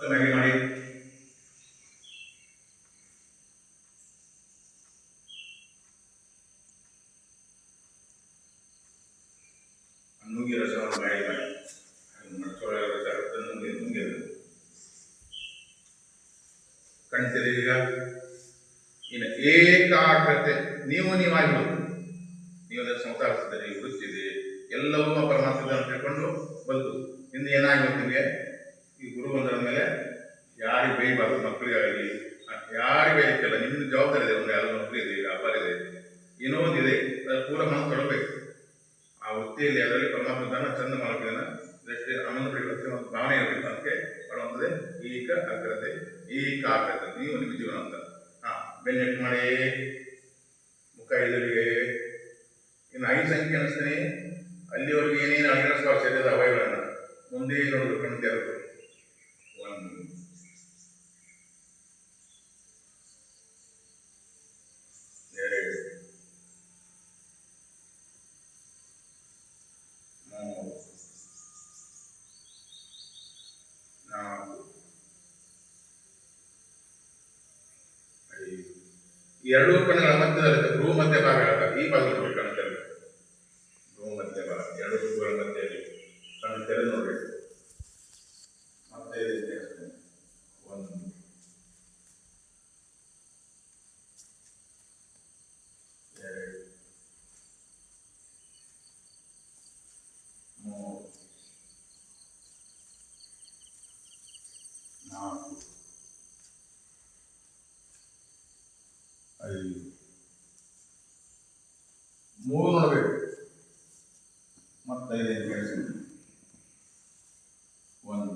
ಮತ್ತೊಮ್ಮೆ ಮಾಡಿ. ನುಂಗಿ ರಸವನ್ನು ಬಾಯಿ ಮಾಡಿ ಮಚ್ಚೊಳ ರಸ ನುಂಗಿದ ಕಣ್ತಿರಿ. ಈಗ ಇನ್ನು ಏಕಾಗ್ರತೆ, ನೀವಾಗಿರೋದು, ನೀವು ಸಂಸಾರಿಸಿದರೆ ವೃತ್ತಿದೆ ಎಲ್ಲವೂ ಪರಮಾತ್ಮ ಅಂತ ತಿಳ್ಕೊಂಡು ಬಂತು. ಇಂದು ಏನಾಗಿರುತ್ತೆ ನಿಮಗೆ, ಈ ಗುರು ಬಂದರ ಮೇಲೆ ಯಾರಿಗೆ ಬೈಬಾರ್ದು, ಮಕ್ಕಳಿಗಾಗಲಿ ಯಾರಿಗೆ ಬೈಲಿಕ್ಕೆಲ್ಲ, ನಿಮ್ದು ಜವಾಬ್ದಾರಿ ಇದೆ. ಒಂದು ಯಾವ್ದು ನೌಕರಿ ಇದೆ, ವ್ಯಾಪಾರ ಇದೆ, ಏನೋ ಒಂದಿದೆ, ಪೂರ ಮನಸ್ಸು ತೊಡಬೇಕು ಆ ವೃತ್ತಿಯಲ್ಲಿ. ಅದರಲ್ಲಿ ಪರಮಾತ್ಮ ದಾನ ಚಂದ ಮಾಡೋದನ್ನ ಇದಷ್ಟೇ ಆನಂದ ಪಡಿಬೇಕು, ಒಂದು ಭಾವನೆ ಇರಬೇಕು. ಅದಕ್ಕೆ ಮಾಡುವಂಥದ್ದೇ ಏಕಾಗ್ರತೆ. ಏಕಾಗ್ರತೆ ನೀವು ನಿಮ್ಮ ಜೀವನ ಅಂತ. ಬೆನ್ನೆಟ್ಟು ಮಾಡಿ, ಮುಖ ಎದುರಿಗೆ. ಇನ್ನು 5 ಸಂಖ್ಯೆ ಅನಿಸ್ತೀನಿ, ಅಲ್ಲಿವರೆಗೆ ಏನೇನು ಅನಿಸ್ತಾವ ಶರೀರದ ಅವಯಗಳನ್ನು ಮುಂದೆ ನೋಡೋದು, ಕಣ್ಣು ತೆರೆದು 1 2 3 4 5. ಎರಡೂ ಕಣ್ಣುಗಳ ಮಧ್ಯದಲ್ಲಿ ಭ್ರೂ ಮಧ್ಯ ಭಾಗ ಹೇಳ್ತಾರೆ. ಈ ಭಾಗ ನೋಡಿ, ಕಣ್ಣು ತೆರೆದು ಭ್ರೂ ಮಧ್ಯ ಭಾಗ, ಎರಡು ಭ್ರೂಗಳ ಮಧ್ಯದಲ್ಲಿ ಕಣ್ಣು ತೆರೆದು ನೋಡ್ಬೇಕು. ಮತ್ತೆ 1 2 3 4 5. 3 ನೋಡಬೇಕು. ಮತ್ತೆ 5 ಕೇಳಿಸಿ 1